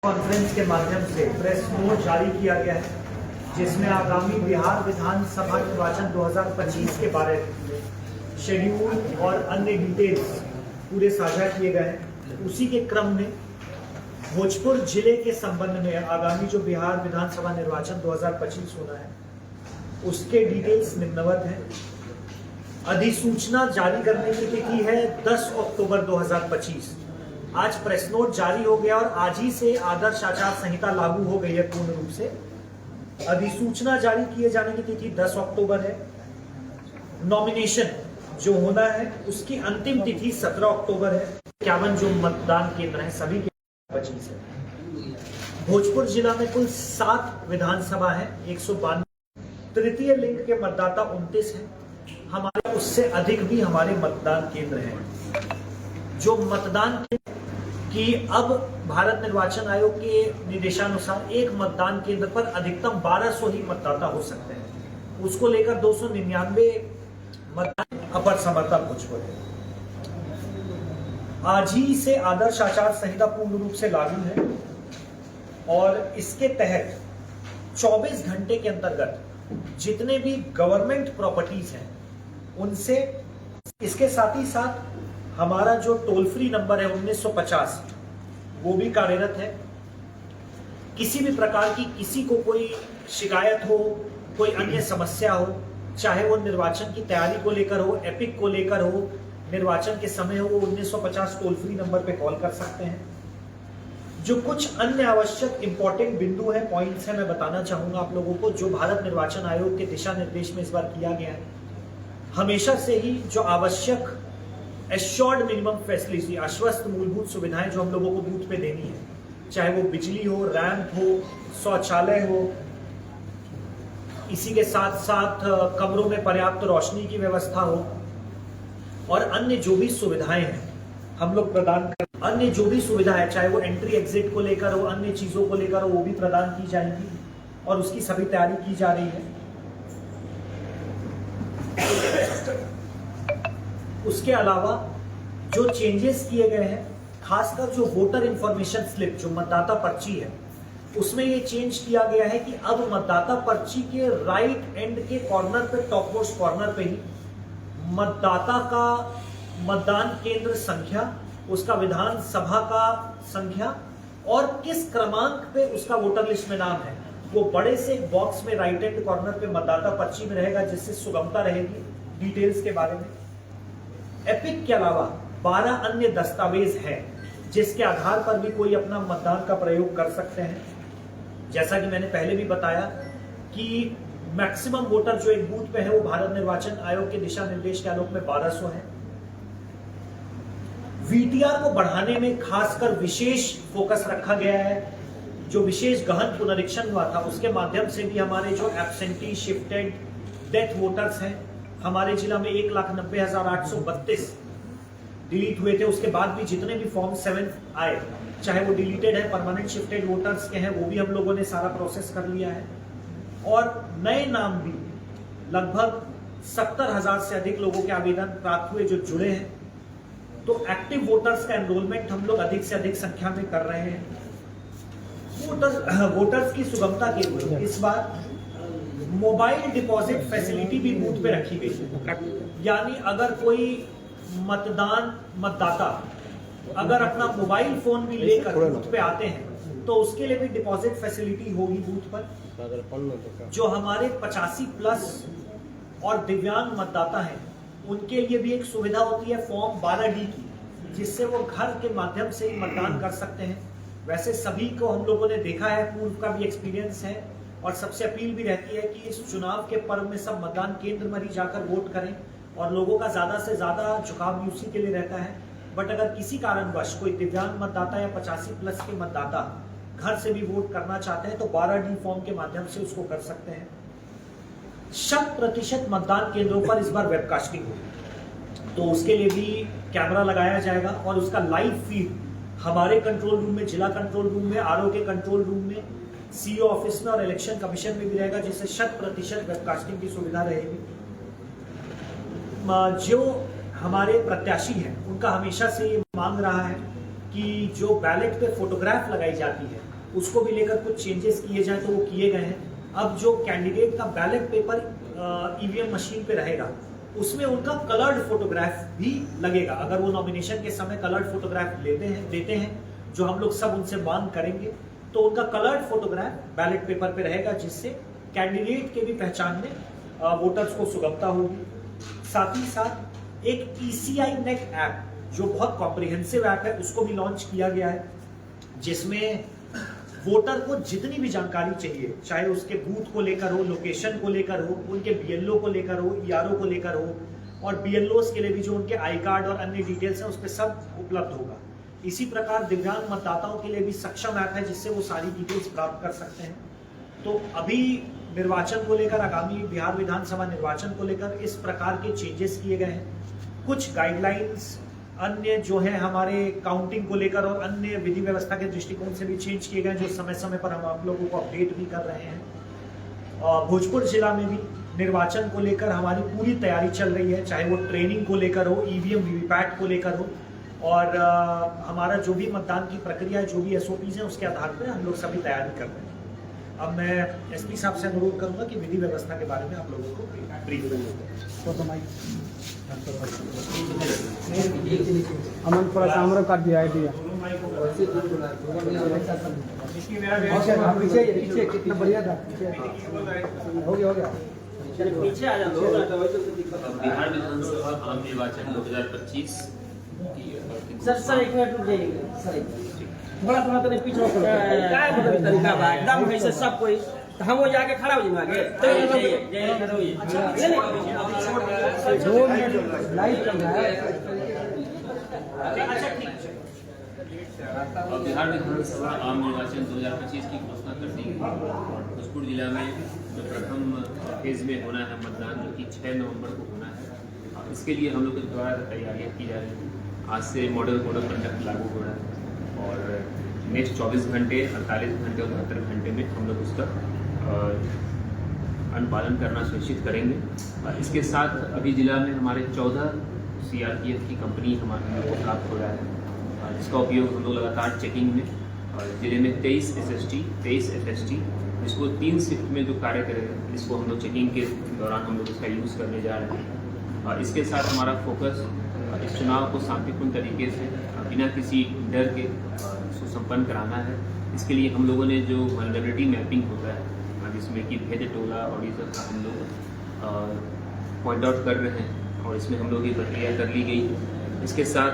Conference के माध्यम से प्रेस नोट जारी किया गया है, जिसमें आगामी बिहार विधानसभा निर्वाचन 2025 के बारे में शेड्यूल और अन्य डिटेल्स पूरे साझा किए गए हैं। उसी के क्रम में भोजपुर जिले के संबंध में आगामी जो बिहार विधानसभा निर्वाचन 2025 होना है, उसके डिटेल्स निम्नवत हैं। अधिसूचना जारी करने की तिथि है 10 अक्टूबर 2025। आज प्रेस नोट जारी हो गया और आज ही से आदर्श आचार संहिता लागू हो गई है पूर्ण रूप से। अधिसूचना जारी किए जाने की तिथि 10 अक्टूबर है। नॉमिनेशन जो होना है उसकी अंतिम तिथि 17 अक्टूबर है। 51 जो मतदान केंद्र हैं सभी के 25 है। भोजपुर जिला में कुल 7 विधानसभा है, 192। तृतीय लिंग के मतदाता 29 है। हमारे उससे अधिक भी हमारे मतदान केंद्र हैं। जो मतदान कि अब भारत निर्वाचन आयोग के निर्देशानुसार एक मतदान केंद्र पर अधिकतम 1200 ही मतदाता हो सकते हैं। उसको लेकर 299 मतदान अपर समर्थक भोजपुर है। आज ही से आदर्श आचार संहिता पूर्ण रूप से लागू है और इसके तहत 24 घंटे के अंतर्गत जितने भी गवर्नमेंट प्रॉपर्टीज हैं उनसे, इसके साथ ही साथ हमारा जो टोल फ्री नंबर है 1950 वो भी कार्यरत है। किसी भी प्रकार की किसी को कोई शिकायत हो, कोई अन्य समस्या हो, चाहे वो निर्वाचन की तैयारी को लेकर हो, एपिक को लेकर हो, निर्वाचन के समय हो, वो 1950 टोल फ्री नंबर पे कॉल कर सकते हैं। जो कुछ अन्य आवश्यक इंपॉर्टेंट बिंदु है, पॉइंट्स है, मैं बताना चाहूंगा आप लोगों को, जो भारत निर्वाचन आयोग के दिशा निर्देश में इस बार किया गया है। हमेशा से ही जो आवश्यक एश्योर्ड मिनिमम फैसिलिटी, आश्वस्त मूलभूत सुविधाएं जो हम लोगों को बूथ पे देनी है, चाहे वो बिजली हो, रैंप हो, शौचालय हो, इसी के साथ साथ कमरों में पर्याप्त रोशनी की व्यवस्था हो और अन्य जो भी सुविधाएं हैं हम लोग प्रदान कर, अन्य जो भी सुविधा है, चाहे वो एंट्री एग्जिट को लेकर हो, अन्य चीजों को लेकर हो, वो भी प्रदान की जाएंगी और उसकी सभी तैयारी की जा रही है। उसके अलावा जो चेंजेस किए गए हैं, खासकर जो वोटर इंफॉर्मेशन स्लिप, जो मतदाता पर्ची है, उसमें ये चेंज किया गया है कि अब मतदाता पर्ची के राइट एंड के कॉर्नर पे, टॉप मोस्ट कॉर्नर पे ही मतदाता का मतदान केंद्र संख्या, उसका विधानसभा का संख्या और किस क्रमांक पे उसका वोटर लिस्ट में नाम है, वो बड़े से बॉक्स में राइट एंड कॉर्नर पे मतदाता पर्ची में रहेगा, जिससे सुगमता रहेगी डिटेल्स के बारे में। एपिक के अलावा 12 अन्य दस्तावेज हैं जिसके आधार पर भी कोई अपना मतदान का प्रयोग कर सकते हैं। जैसा कि मैंने पहले भी बताया कि मैक्सिमम वोटर जो एक बूथ पे है वो भारत निर्वाचन आयोग के दिशा निर्देश के आलोक में 1200 है। वीटीआर को बढ़ाने में खासकर विशेष फोकस रखा गया है। जो विशेष गहन पुनरीक्षण हुआ था उसके माध्यम से भी हमारे जो एब्सेंटी, शिफ्टेड, डेथ वोटर्स हैं, हमारे जिला में 1,90,832 डिलीट हुए थे। उसके बाद भी जितने भी फॉर्म 7 आए, चाहे वो डिलीटेड है, परमानेंट शिफ्टेड वोटर्स के हैं, वो भी हम लोगों ने सारा प्रोसेस कर लिया है। और नए नाम भी लगभग 70,000 से अधिक लोगों के आवेदन प्राप्त हुए जो जुड़े हैं। तो एक्टिव वोटर्स का एनरोलमेंट हम लोग अधिक से अधिक संख्या में कर रहे हैं। वोटर्स की सुगमता के लिए इस बार मोबाइल डिपॉजिट फैसिलिटी भी बूथ पे रखी गई है। यानी अगर कोई मतदाता अगर अपना मोबाइल फोन भी लेकर बूथ पे आते हैं तो उसके लिए भी डिपॉजिट फैसिलिटी होगी बूथ पर। जो हमारे 85 प्लस और दिव्यांग मतदाता हैं उनके लिए भी एक सुविधा होती है फॉर्म 12D की, जिससे वो घर के माध्यम से ही मतदान कर सकते हैं। वैसे सभी को हम लोगों ने देखा है, पूर्व का भी एक्सपीरियंस है और सबसे अपील भी रहती है कि इस चुनाव के पर्व में सब मतदान केंद्र में ही जाकर वोट करें और लोगों का ज्यादा से ज्यादा झुकाव भी उसी के लिए रहता है। बट अगर किसी कारणवश कोई दिव्यांग मतदाता या 85 प्लस के मतदाता घर से भी वोट करना चाहते हैं तो 12D फॉर्म के माध्यम से उसको कर सकते हैं। 100% मतदान केंद्रों पर इस बार वेबकास्टिंग होगी, तो उसके लिए भी कैमरा लगाया जाएगा और उसका लाइव फीड हमारे कंट्रोल रूम में, जिला कंट्रोल रूम में, आरओ के कंट्रोल रूम में, सीईओ ऑफिस में और इलेक्शन कमीशन में भी रहेगा, जिससे 100% वेबकास्टिंग की सुविधा रहेगी। जो हमारे प्रत्याशी हैं उनका हमेशा से ये मांग रहा है कि जो बैलेट पे फोटोग्राफ लगाई जाती है उसको भी लेकर कुछ चेंजेस किए जाए तो वो किए गए हैं। अब जो कैंडिडेट का बैलेट पेपर ईवीएम मशीन पे रहेगा उसमें उनका कलर्ड फोटोग्राफ भी लगेगा। अगर वो नॉमिनेशन के समय कलर्ड फोटोग्राफ देते हैं जो हम लोग सब उनसे मांग करेंगे, तो उनका कलर्ड फोटोग्राफ बैलेट पेपर पे रहेगा, जिससे कैंडिडेट के भी पहचान में वोटर्स को सुगमता होगी। साथ ही साथ एक ECI नेट ऐप जो बहुत कॉम्प्रिहेंसिव ऐप है उसको भी लॉन्च किया गया है, जिसमें वोटर को जितनी भी जानकारी चाहिए, चाहे उसके बूथ को लेकर हो, लोकेशन को लेकर हो, उनके BLO को लेकर हो, ERO को लेकर हो, और BLOs के लिए भी जो उनके आई कार्ड और अन्य डिटेल्स हैं उस पर सब उपलब्ध होगा। इसी प्रकार दिव्यांग मतदाताओं के लिए भी सक्षम ऐप है जिससे वो सारी डिटेल्स प्राप्त कर सकते हैं। तो अभी निर्वाचन को लेकर, आगामी बिहार विधानसभा निर्वाचन को लेकर इस प्रकार के चेंजेस किए गए हैं। कुछ गाइडलाइंस अन्य जो है हमारे काउंटिंग को लेकर और अन्य विधि व्यवस्था के दृष्टिकोण से भी चेंज किए गए, जो समय समय पर हम आप लोगों को अपडेट भी कर रहे हैं। भोजपुर जिला में भी निर्वाचन को लेकर हमारी पूरी तैयारी चल रही है, चाहे वो ट्रेनिंग को लेकर हो, EVM VVPAT को लेकर हो, और हमारा जो भी मतदान की प्रक्रिया है, जो भी SOPs हैं, उसके आधार पर हम लोग सभी तैयारी कर रहे हैं। अब मैं SP साहब से अनुरोध करूंगा कि विधि व्यवस्था के बारे में आप लोगों को ब्रीफ करें। अमन थोड़ा कैमरा काट दिया आइडिया। पीछे कितना बढ़िया था, हो गया पीछे आ जाओ। बिहार विधानसभा आम निर्वाचन 2025 सर एक मिनट रुक जाइए सर, बड़ा थोड़ा तो पीछे क्या मतलब तरीका बा एकदम कैसे सब कोई तो हम वो जाके खड़ा हो जाएंगे आगे तो लाइव चल रहा है। बिहार विधानसभा आम निर्वाचन 2025 की घोषणा कर दी गई और भोजपुर जिला में जो प्रथम फेज में होना है मतदान, जो कि 6 नवंबर को होना है, इसके लिए हम लोग के द्वारा तैयारियां की जा रही हैं। आज से मॉडल कोड ऑफ कंडक्ट लागू हो रहा है और नेक्स्ट 24 घंटे, 48 घंटे और 72 घंटे में हम लोग उसका अनुपालन करना सुनिश्चित करेंगे। इसके साथ अभी जिला में हमारे 14 CRPF की कंपनी हमारे लोगों को प्राप्त हो रहा है, जिसका उपयोग हम लोग लगातार चेकिंग में, और जिले में 23 SST, 23 FST, जिसको 3 शिफ्ट में जो कार्य करेगा, इसको हम लोग चेकिंग के दौरान हम लोग इसका यूज़ करने जा रहे हैं। और इसके साथ हमारा फोकस इस चुनाव को शांतिपूर्ण तरीके से बिना किसी डर के सुसंपन्न कराना है। इसके लिए हम लोगों ने जो वल्नरेबिलिटी मैपिंग होता है, जिसमें कि भेद टोला और ये सब का हम लोग पॉइंट आउट कर रहे हैं, और इसमें हम लोग ये प्रक्रिया कर ली गई। इसके साथ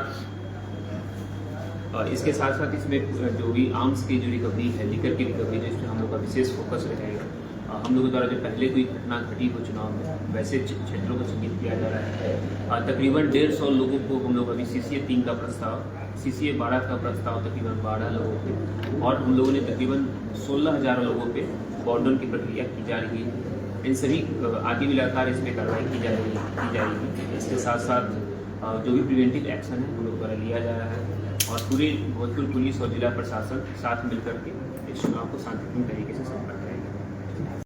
साथ इसमें जो भी आर्म्स की जो रिकवरी है, लीकर की रिकवरी, जिसमें हम लोग का विशेष फोकस रहेगा। हम लोगों द्वारा जो पहले कोई घटना घटी हो चुनाव में, वैसे क्षेत्रों को चिन्हित किया जा रहा है। तकरीबन 150 लोगों को हम लोग अभी CCA 3 का प्रस्ताव, CCA 12 का प्रस्ताव तकरीबन 12 लोगों पे, और हम लोगों ने तकरीबन 16,000 लोगों पे बॉर्डन की प्रक्रिया की जा रही है। इन सभी आगे भी लगातार इसमें कार्रवाई की जा रही। इसके साथ साथ जो भी प्रिवेंटिव एक्शन है हम लोग द्वारा लिया जा रहा है, और पूरी भोजपुर पुलिस और जिला प्रशासन साथ मिलकर के इस चुनाव को शांतिपूर्ण तरीके से संपन्न करेंगे।